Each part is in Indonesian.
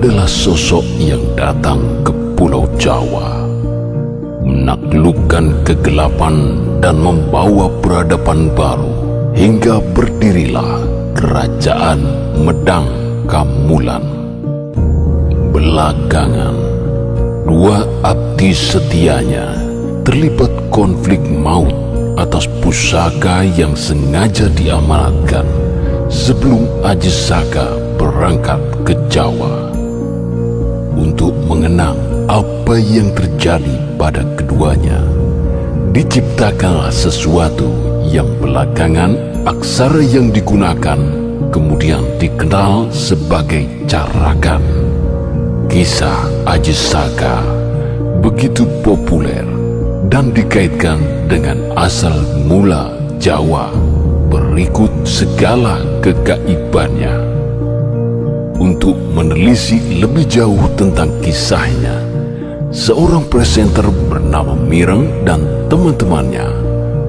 adalah sosok yang datang ke Pulau Jawa, menaklukkan kegelapan dan membawa peradaban baru, hingga berdirilah Kerajaan Medang Kamulan. Belakangan, dua abdi setianya terlibat konflik maut atas pusaka yang sengaja diamanatkan sebelum Aji Saka berangkat ke Jawa. Untuk mengenang apa yang terjadi pada keduanya, diciptakanlah sesuatu yang belakangan aksara yang digunakan kemudian dikenal sebagai Carakan. Kisah Aji Saka begitu populer dan dikaitkan dengan asal mula Jawa berikut segala kegaibannya. Untuk menelisik lebih jauh tentang kisahnya, seorang presenter bernama Mireng dan teman-temannya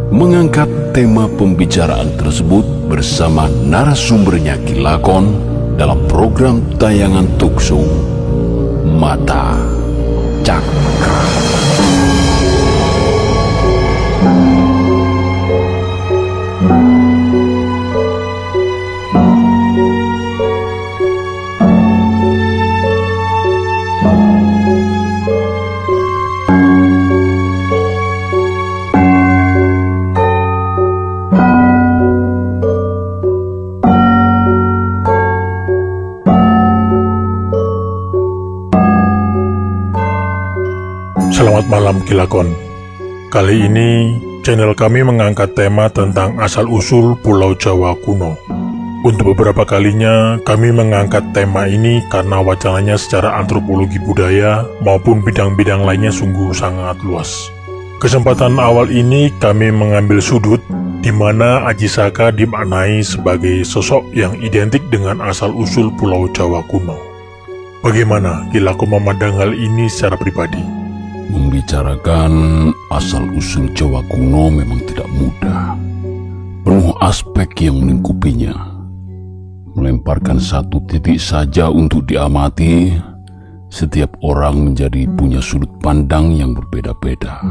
mengangkat tema pembicaraan tersebut bersama narasumbernya Kilakon dalam program tayangan talkshow Mata Cakra. Selamat malam Kilakon. Kali ini channel kami mengangkat tema tentang asal-usul Pulau Jawa kuno. Untuk beberapa kalinya kami mengangkat tema ini karena wacananya secara antropologi budaya maupun bidang-bidang lainnya sungguh sangat luas. Kesempatan awal ini kami mengambil sudut di mana Aji Saka dimaknai sebagai sosok yang identik dengan asal-usul Pulau Jawa kuno. Bagaimana Kilakon memandang hal ini secara pribadi? Membicarakan asal-usul Jawa kuno memang tidak mudah. Penuh aspek yang melingkupinya. Melemparkan satu titik saja untuk diamati, setiap orang menjadi punya sudut pandang yang berbeda-beda.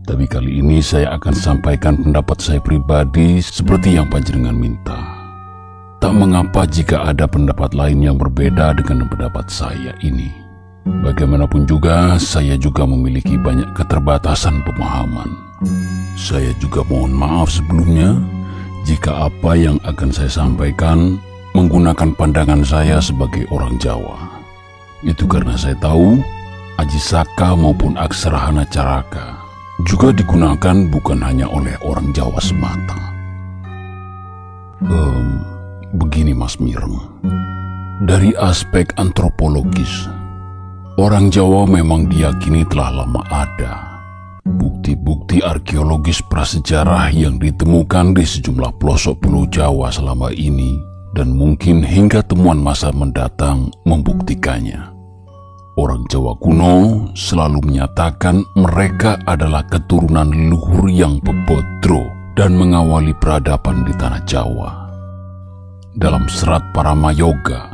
Tapi kali ini saya akan sampaikan pendapat saya pribadi seperti yang panjenengan minta. Tak mengapa jika ada pendapat lain yang berbeda dengan pendapat saya ini. Bagaimanapun juga, saya juga memiliki banyak keterbatasan pemahaman. Saya juga mohon maaf sebelumnya jika apa yang akan saya sampaikan menggunakan pandangan saya sebagai orang Jawa. Itu karena saya tahu Aji Saka maupun Aksarahana Caraka juga digunakan bukan hanya oleh orang Jawa semata. Begini Mas Mireng, dari aspek antropologis, orang Jawa memang diyakini telah lama ada bukti-bukti arkeologis prasejarah yang ditemukan di sejumlah pelosok Pulau Jawa selama ini, dan mungkin hingga temuan masa mendatang membuktikannya. Orang Jawa kuno selalu menyatakan mereka adalah keturunan leluhur yang bebodro dan mengawali peradaban di tanah Jawa. Dalam serat Paramayoga,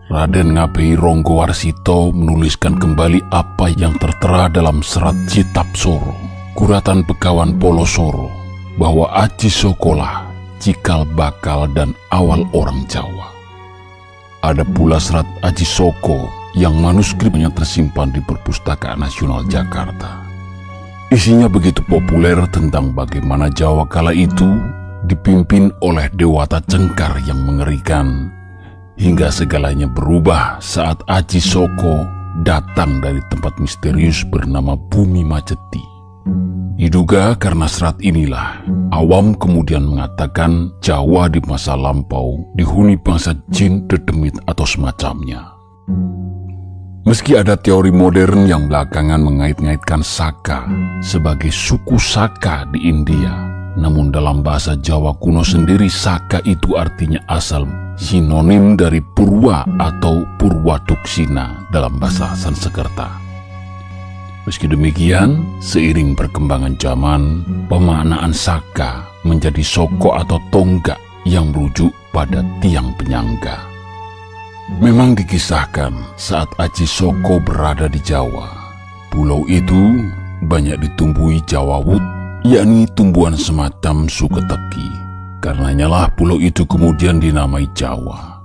Raden Ngabei Ronggowarsito menuliskan kembali apa yang tertera dalam serat Citapsoro, Kuratan Begawan Polosoro, bahwa Aji Sokolah, cikal bakal dan awal orang Jawa. Ada pula serat Aji Soko yang manuskripnya tersimpan di Perpustakaan Nasional Jakarta. Isinya begitu populer tentang bagaimana Jawa kala itu dipimpin oleh Dewata Cengkar yang mengerikan, hingga segalanya berubah saat Aji Soko datang dari tempat misterius bernama Bumi Majeti. Diduga karena serat inilah, awam kemudian mengatakan Jawa di masa lampau dihuni bangsa jin, dedemit atau semacamnya. Meski ada teori modern yang belakangan mengait-ngaitkan Saka sebagai suku Saka di India, namun dalam bahasa Jawa kuno sendiri Saka itu artinya asal sinonim dari Purwa atau Purwaduksina dalam bahasa Sanskerta. Meski demikian, seiring perkembangan zaman, pemaknaan Saka menjadi Soko atau Tonggak yang merujuk pada tiang penyangga. Memang dikisahkan saat Aji Saka berada di Jawa, pulau itu banyak ditumbuhi jawawut, yakni tumbuhan semacam suketeki. Karenanya lah pulau itu kemudian dinamai Jawa.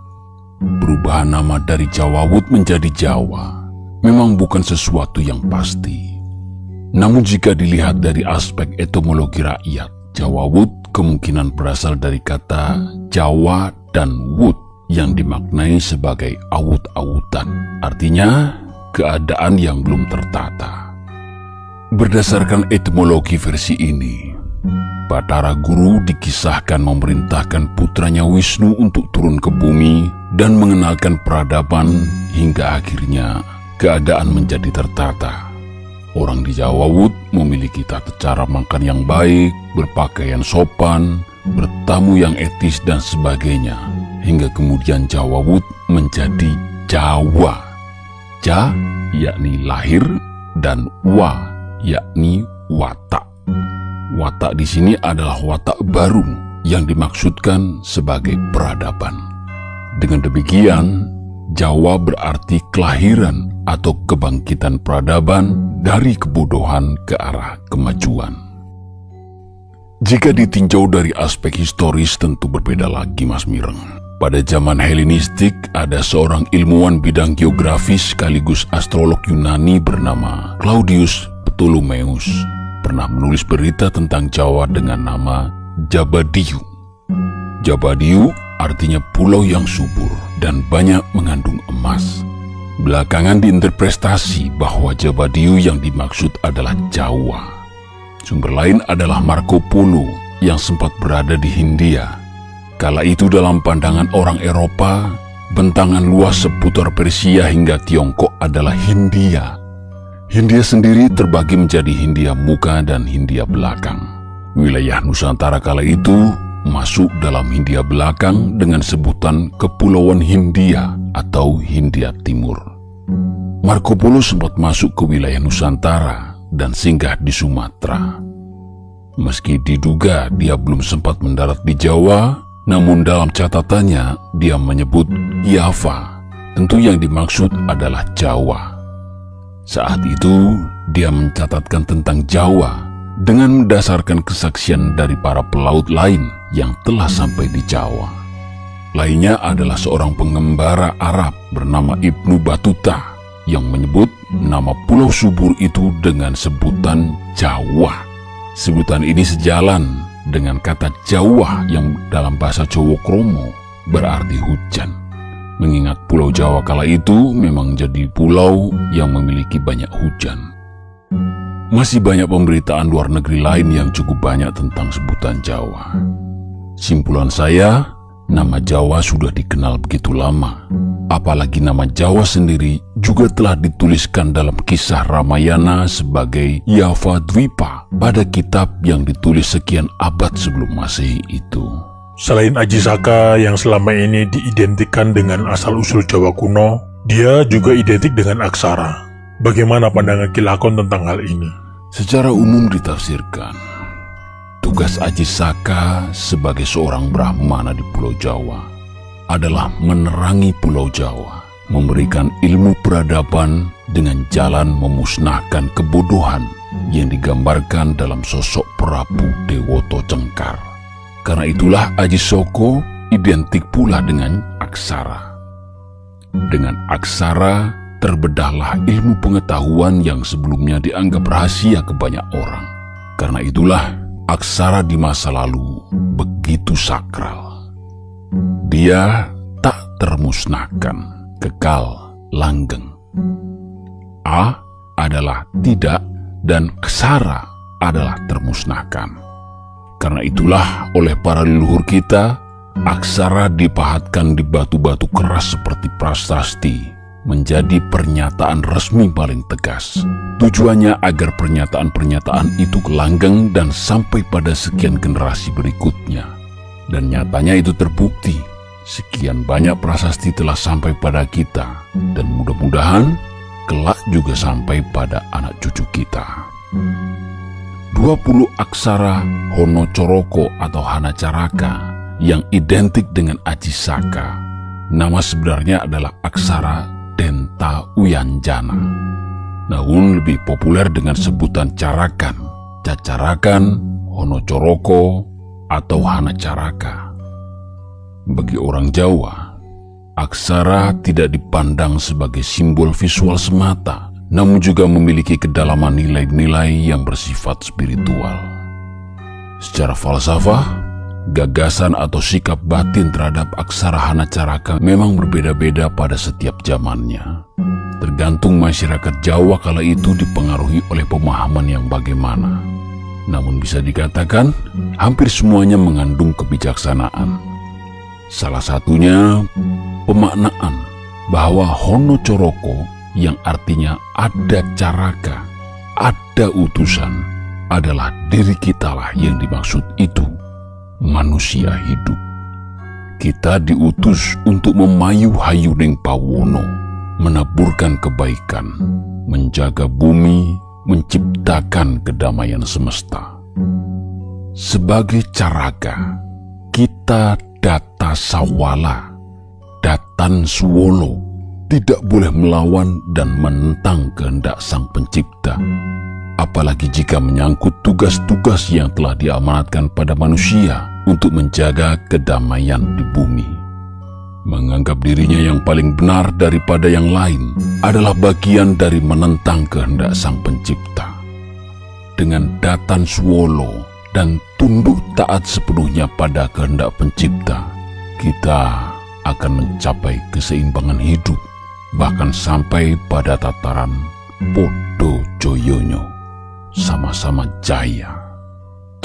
Perubahan nama dari jawawut menjadi Jawa memang bukan sesuatu yang pasti. Namun jika dilihat dari aspek etimologi rakyat, jawawut kemungkinan berasal dari kata Jawa dan wut yang dimaknai sebagai awut-awutan, artinya keadaan yang belum tertata. Berdasarkan etimologi versi ini, Bathara Guru dikisahkan memerintahkan putranya Wisnu untuk turun ke bumi dan mengenalkan peradaban hingga akhirnya keadaan menjadi tertata. Orang di Jawa Wut memiliki tata cara makan yang baik, berpakaian sopan, bertamu yang etis dan sebagainya. Hingga kemudian Jawa Wut menjadi Jawa. Ja yakni lahir dan wa yakni watak. Watak di sini adalah watak baru yang dimaksudkan sebagai peradaban. Dengan demikian, Jawa berarti kelahiran atau kebangkitan peradaban dari kebodohan ke arah kemajuan. Jika ditinjau dari aspek historis tentu berbeda lagi, Mas Mireng. Pada zaman Helenistik ada seorang ilmuwan bidang geografi sekaligus astrolog Yunani bernama Claudius Ptolemeus pernah menulis berita tentang Jawa dengan nama Jabadiu. Jabadiu artinya pulau yang subur dan banyak mengandung emas. Belakangan diinterpretasi bahwa Jabadiu yang dimaksud adalah Jawa. Sumber lain adalah Marco Polo yang sempat berada di Hindia. Kala itu dalam pandangan orang Eropa, bentangan luas seputar Persia hingga Tiongkok adalah Hindia. Hindia sendiri terbagi menjadi Hindia Muka dan Hindia Belakang. Wilayah Nusantara kala itu masuk dalam Hindia Belakang dengan sebutan Kepulauan Hindia atau Hindia Timur. Marco Polo sempat masuk ke wilayah Nusantara dan singgah di Sumatera. Meski diduga dia belum sempat mendarat di Jawa, namun dalam catatannya dia menyebut Java, tentu yang dimaksud adalah Jawa. Saat itu dia mencatatkan tentang Jawa dengan mendasarkan kesaksian dari para pelaut lain yang telah sampai di Jawa. Lainnya adalah seorang pengembara Arab bernama Ibnu Battuta yang menyebut nama pulau subur itu dengan sebutan Jawa. Sebutan ini sejalan dengan kata Jawa yang dalam bahasa Jawa Kromo berarti hujan. Mengingat pulau Jawa kala itu memang jadi pulau yang memiliki banyak hujan. Masih banyak pemberitaan luar negeri lain yang cukup banyak tentang sebutan Jawa. Simpulan saya, nama Jawa sudah dikenal begitu lama. Apalagi nama Jawa sendiri juga telah dituliskan dalam kisah Ramayana sebagai Java Dwipa pada kitab yang ditulis sekian abad sebelum Masehi itu. Selain Aji Saka yang selama ini diidentikan dengan asal-usul Jawa kuno, dia juga identik dengan aksara. Bagaimana pandangan Kilakon tentang hal ini? Secara umum ditafsirkan, tugas Aji Saka sebagai seorang Brahmana di Pulau Jawa adalah menerangi Pulau Jawa, memberikan ilmu peradaban dengan jalan memusnahkan kebodohan yang digambarkan dalam sosok Prabu Dewoto Cengkar. Karena itulah Aji Saka identik pula dengan aksara. Dengan aksara terbedahlah ilmu pengetahuan yang sebelumnya dianggap rahasia ke banyak orang. Karena itulah aksara di masa lalu begitu sakral. Dia tak termusnahkan, kekal, langgeng. A adalah tidak dan aksara adalah termusnahkan. Karena itulah oleh para leluhur kita, aksara dipahatkan di batu-batu keras seperti prasasti menjadi pernyataan resmi paling tegas. Tujuannya agar pernyataan-pernyataan itu langgeng dan sampai pada sekian generasi berikutnya. Dan nyatanya itu terbukti. Sekian banyak prasasti telah sampai pada kita, dan mudah-mudahan kelak juga sampai pada anak cucu kita. 20 aksara Hono Coroko atau Hana Caraka yang identik dengan Aji Saka Nama sebenarnya adalah Aksara Denta Uyanjana, namun lebih populer dengan sebutan Carakan, Cacarakan, Honocoroko, atau Hanacaraka. Bagi orang Jawa, aksara tidak dipandang sebagai simbol visual semata, namun juga memiliki kedalaman nilai-nilai yang bersifat spiritual. Secara falsafah, gagasan atau sikap batin terhadap aksara Hanacaraka memang berbeda-beda pada setiap zamannya. Tergantung masyarakat Jawa kala itu dipengaruhi oleh pemahaman yang bagaimana. Namun bisa dikatakan, hampir semuanya mengandung kebijaksanaan. Salah satunya, pemaknaan bahwa Honocoroko yang artinya ada caraka, ada utusan, adalah diri kitalah yang dimaksud itu, manusia hidup. Kita diutus untuk memayu-hayuning pawono, menaburkan kebaikan, menjaga bumi, menciptakan kedamaian semesta. Sebagai caraka, kita data sawala, datan suwolo, tidak boleh melawan dan menentang kehendak Sang Pencipta, apalagi jika menyangkut tugas-tugas yang telah diamanatkan pada manusia untuk menjaga kedamaian di bumi. Menganggap dirinya yang paling benar daripada yang lain adalah bagian dari menentang kehendak Sang Pencipta. Dengan datan suwolo dan tunduk taat sepenuhnya pada kehendak Pencipta, kita akan mencapai keseimbangan hidup, bahkan sampai pada tataran podo joyonyo, sama-sama jaya.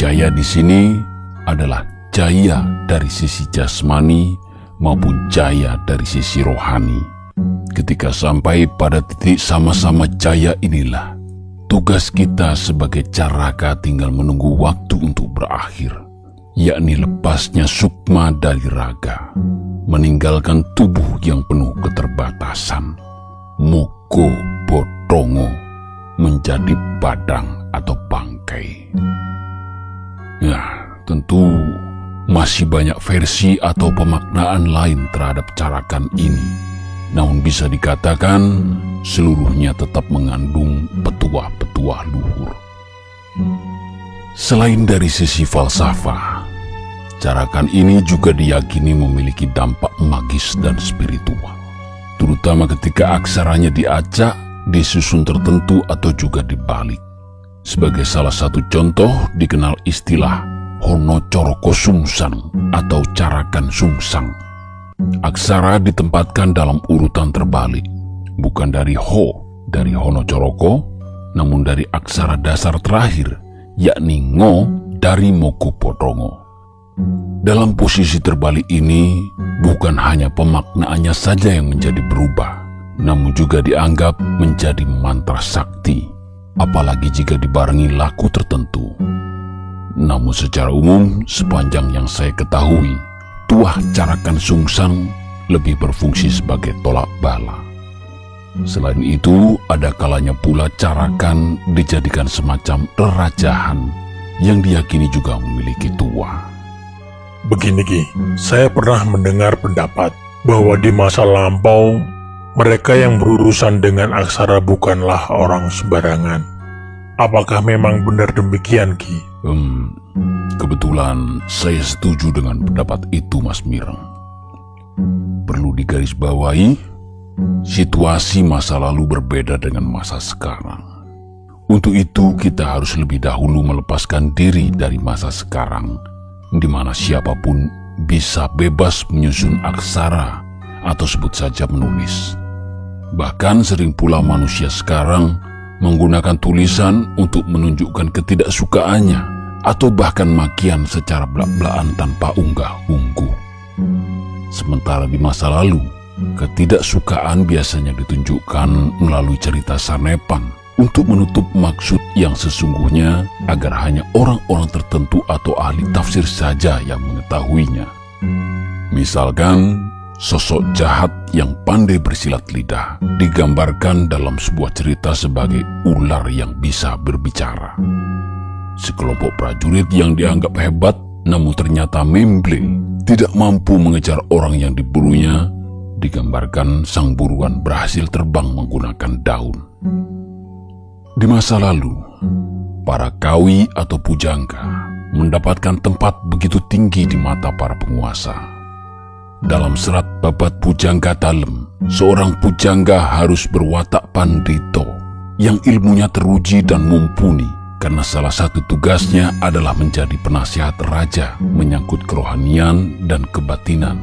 Jaya di sini adalah jaya dari sisi jasmani maupun jaya dari sisi rohani. Ketika sampai pada titik sama-sama jaya inilah, tugas kita sebagai caraka tinggal menunggu waktu untuk berakhir, yakni lepasnya sukma dari raga, meninggalkan tubuh yang penuh keterbatasan, moko botongo, menjadi badang atau bangkai. Ya, tentu masih banyak versi atau pemaknaan lain terhadap carakan ini, namun bisa dikatakan seluruhnya tetap mengandung petuah-petuah luhur. Selain dari sisi falsafah, carakan ini juga diyakini memiliki dampak magis dan spiritual, terutama ketika aksaranya diacak, disusun tertentu atau juga dibalik. Sebagai salah satu contoh dikenal istilah Honocoroko Sungsang atau carakan sungsang. Aksara ditempatkan dalam urutan terbalik, bukan dari Ho, dari Honocoroko, namun dari aksara dasar terakhir, yakni Ngo dari Moko Podongo. Dalam posisi terbalik ini, bukan hanya pemaknaannya saja yang menjadi berubah, namun juga dianggap menjadi mantra sakti, apalagi jika dibarengi laku tertentu. Namun secara umum, sepanjang yang saya ketahui, tuah carakan sungsang lebih berfungsi sebagai tolak bala. Selain itu, ada kalanya pula carakan dijadikan semacam rerajahan yang diyakini juga memiliki tuah. Begini Ki, saya pernah mendengar pendapat bahwa di masa lampau, mereka yang berurusan dengan aksara bukanlah orang sembarangan. Apakah memang benar demikian Ki? Kebetulan saya setuju dengan pendapat itu, Mas Mireng. Perlu digarisbawahi, situasi masa lalu berbeda dengan masa sekarang. Untuk itu kita harus lebih dahulu melepaskan diri dari masa sekarang, di mana siapapun bisa bebas menyusun aksara atau sebut saja menulis. Bahkan sering pula manusia sekarang menggunakan tulisan untuk menunjukkan ketidaksukaannya atau bahkan makian secara belak-belakan tanpa unggah-ungguh. Sementara di masa lalu, ketidaksukaan biasanya ditunjukkan melalui cerita sanepan untuk menutup maksud yang sesungguhnya agar hanya orang-orang tertentu atau ahli tafsir saja yang mengetahuinya. Misalkan, sosok jahat yang pandai bersilat lidah digambarkan dalam sebuah cerita sebagai ular yang bisa berbicara. Sekelompok prajurit yang dianggap hebat namun ternyata memble, tidak mampu mengejar orang yang diburunya, digambarkan sang buruan berhasil terbang menggunakan daun. Di masa lalu, para kawi atau pujangga mendapatkan tempat begitu tinggi di mata para penguasa. Dalam serat babat Pujangga Dalem, seorang pujangga harus berwatak pandito yang ilmunya teruji dan mumpuni, karena salah satu tugasnya adalah menjadi penasihat raja menyangkut kerohanian dan kebatinan.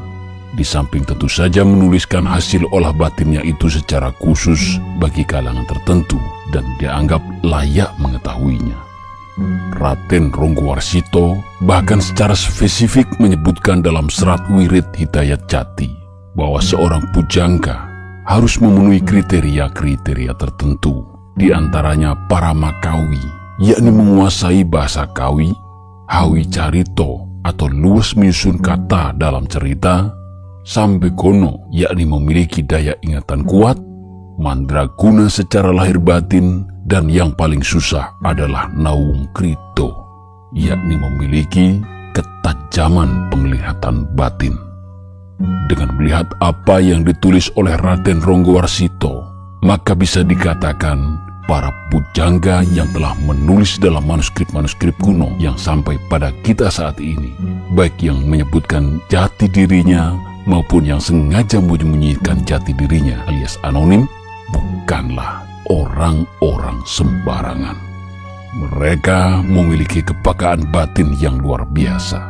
Di samping tentu saja menuliskan hasil olah batinnya itu secara khusus bagi kalangan tertentu dan dianggap layak mengetahuinya. Raden Ronggowarsito bahkan secara spesifik menyebutkan dalam serat Wirid Hidayat Jati bahwa seorang pujangga harus memenuhi kriteria-kriteria tertentu, di antaranya Paramakawi, yakni menguasai bahasa Kawi, Hawi Carito atau luwes menyusun kata dalam cerita, Sambegono, yakni memiliki daya ingatan kuat, mandraguna secara lahir batin, dan yang paling susah adalah Nawung Krito, yakni memiliki ketajaman penglihatan batin. Dengan melihat apa yang ditulis oleh Raden Ronggowarsito, maka bisa dikatakan para pujangga yang telah menulis dalam manuskrip-manuskrip kuno yang sampai pada kita saat ini, baik yang menyebutkan jati dirinya maupun yang sengaja menyembunyikan jati dirinya alias anonim, bukanlah orang-orang sembarangan. Mereka memiliki kepekaan batin yang luar biasa.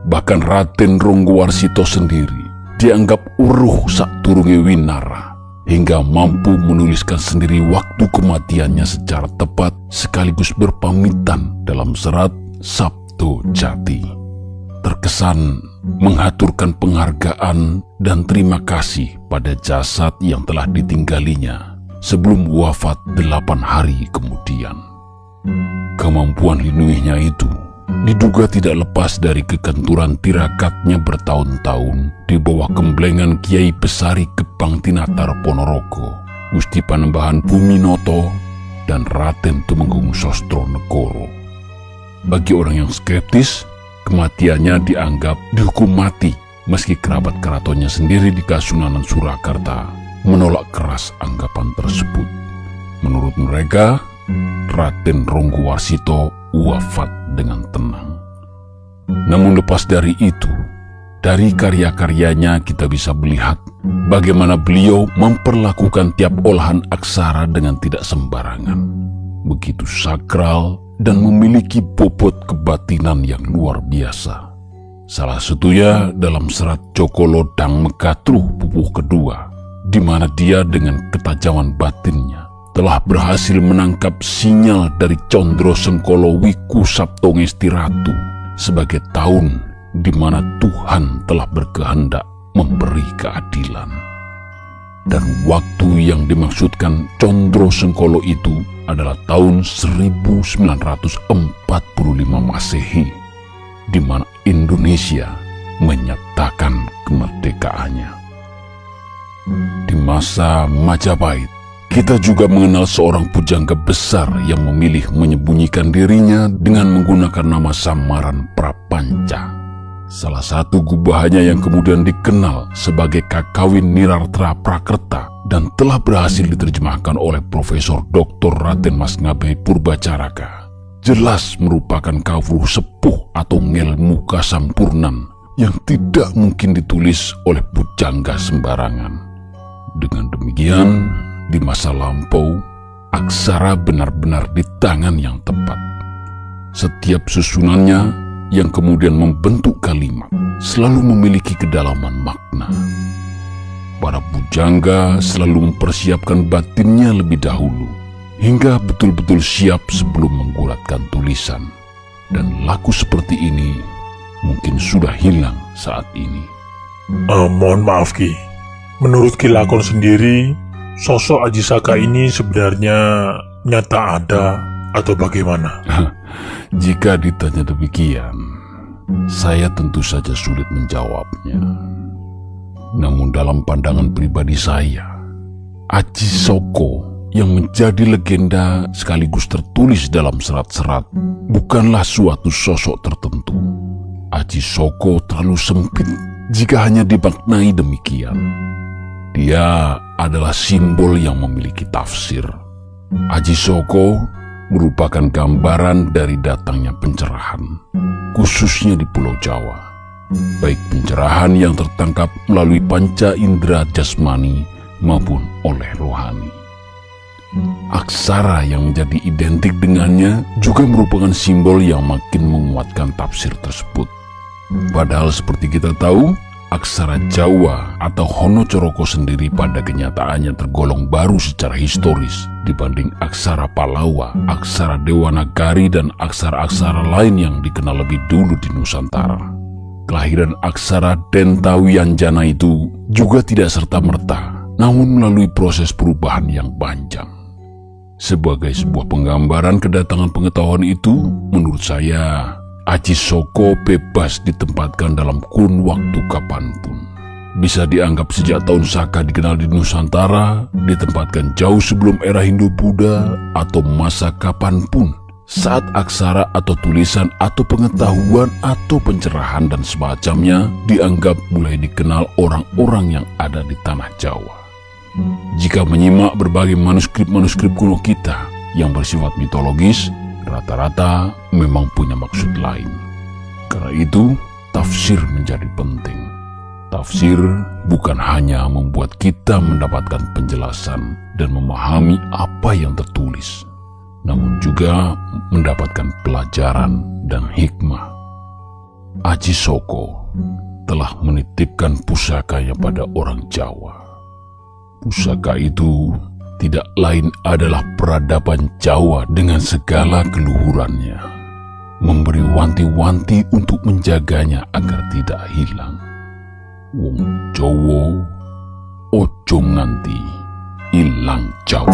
Bahkan Raden Ronggowarsito sendiri dianggap uruh sakturunge winara, hingga mampu menuliskan sendiri waktu kematiannya secara tepat sekaligus berpamitan dalam serat Sabto Jati. Terkesan mengaturkan penghargaan dan terima kasih pada jasad yang telah ditinggalinya sebelum wafat 8 hari kemudian. Kemampuan linuihnya itu diduga tidak lepas dari kekenturan tirakatnya bertahun-tahun di bawah kemblengan Kiai Besari Gebang Tinatar Ponorogo, Gusti Panembahan Buminoto, dan Raden Tumenggung Sostronegoro. Bagi orang yang skeptis, kematiannya dianggap dihukum mati, meski kerabat keratonnya sendiri di Kasunanan Surakarta menolak keras anggapan tersebut. Menurut mereka, Raden Ronggowarsito wafat dengan tenang. Namun lepas dari itu, dari karya-karyanya kita bisa melihat bagaimana beliau memperlakukan tiap olahan aksara dengan tidak sembarangan, begitu sakral dan memiliki bobot kebatinan yang luar biasa. Salah satunya dalam serat Joko Lodang Megatruh Pupuh Kedua, di mana dia dengan ketajaman batinnya telah berhasil menangkap sinyal dari Condro Sengkolo Wiku Saptongesti Ratu sebagai tahun di mana Tuhan telah berkehendak memberi keadilan. Dan waktu yang dimaksudkan Condro Sengkolo itu adalah tahun 1945 Masehi, di mana Indonesia menyatakan kemerdekaannya. Di masa Majapahit, kita juga mengenal seorang pujangga besar yang memilih menyembunyikan dirinya dengan menggunakan nama samaran Prapanca. Salah satu gubahannya yang kemudian dikenal sebagai Kakawin Nirartra Prakerta dan telah berhasil diterjemahkan oleh Profesor Dr. Raden Mas Ngabehi Purbacaraka, jelas merupakan kawruh sepuh atau ngelmu kasampurnan yang tidak mungkin ditulis oleh pujangga sembarangan. Dengan demikian, di masa lampau, aksara benar-benar di tangan yang tepat. Setiap susunannya yang kemudian membentuk kalimat selalu memiliki kedalaman makna. Para pujangga selalu mempersiapkan batinnya lebih dahulu, hingga betul-betul siap sebelum mengguratkan tulisan. Dan laku seperti ini mungkin sudah hilang saat ini. Mohon maaf Ki, menurut Ki Lakon sendiri, sosok Aji Saka ini sebenarnya nyata ada atau bagaimana? Jika ditanya demikian, saya tentu saja sulit menjawabnya. Namun dalam pandangan pribadi saya, Aji Soko yang menjadi legenda sekaligus tertulis dalam serat-serat bukanlah suatu sosok tertentu. Aji Soko terlalu sempit jika hanya dimaknai demikian. Dia adalah simbol yang memiliki tafsir. Aji Soko merupakan gambaran dari datangnya pencerahan, khususnya di Pulau Jawa. Baik pencerahan yang tertangkap melalui panca indera jasmani maupun oleh rohani. Aksara yang menjadi identik dengannya juga merupakan simbol yang makin menguatkan tafsir tersebut. Padahal seperti kita tahu, aksara Jawa atau Hono Coroko sendiri pada kenyataannya tergolong baru secara historis dibanding aksara Palawa, aksara Dewanagari, dan aksara-aksara lain yang dikenal lebih dulu di Nusantara. Kelahiran aksara Dentawianjana itu juga tidak serta-merta, namun melalui proses perubahan yang panjang. Sebagai sebuah penggambaran kedatangan pengetahuan itu, menurut saya, Aji Soko bebas ditempatkan dalam kurun waktu kapanpun. Bisa dianggap sejak tahun Saka dikenal di Nusantara, ditempatkan jauh sebelum era Hindu-Buddha, atau masa kapanpun, saat aksara atau tulisan atau pengetahuan atau pencerahan dan semacamnya dianggap mulai dikenal orang-orang yang ada di tanah Jawa. Jika menyimak berbagai manuskrip-manuskrip kuno kita yang bersifat mitologis, rata-rata memang punya maksud lain. Karena itu, tafsir menjadi penting. Tafsir bukan hanya membuat kita mendapatkan penjelasan dan memahami apa yang tertulis, namun juga mendapatkan pelajaran dan hikmah. Aji Soko telah menitipkan pusakanya pada orang Jawa. Pusaka itu tidak lain adalah peradaban Jawa dengan segala keluhurannya, memberi wanti-wanti untuk menjaganya agar tidak hilang. Wong Jawa ojo nganti ilang Jawa.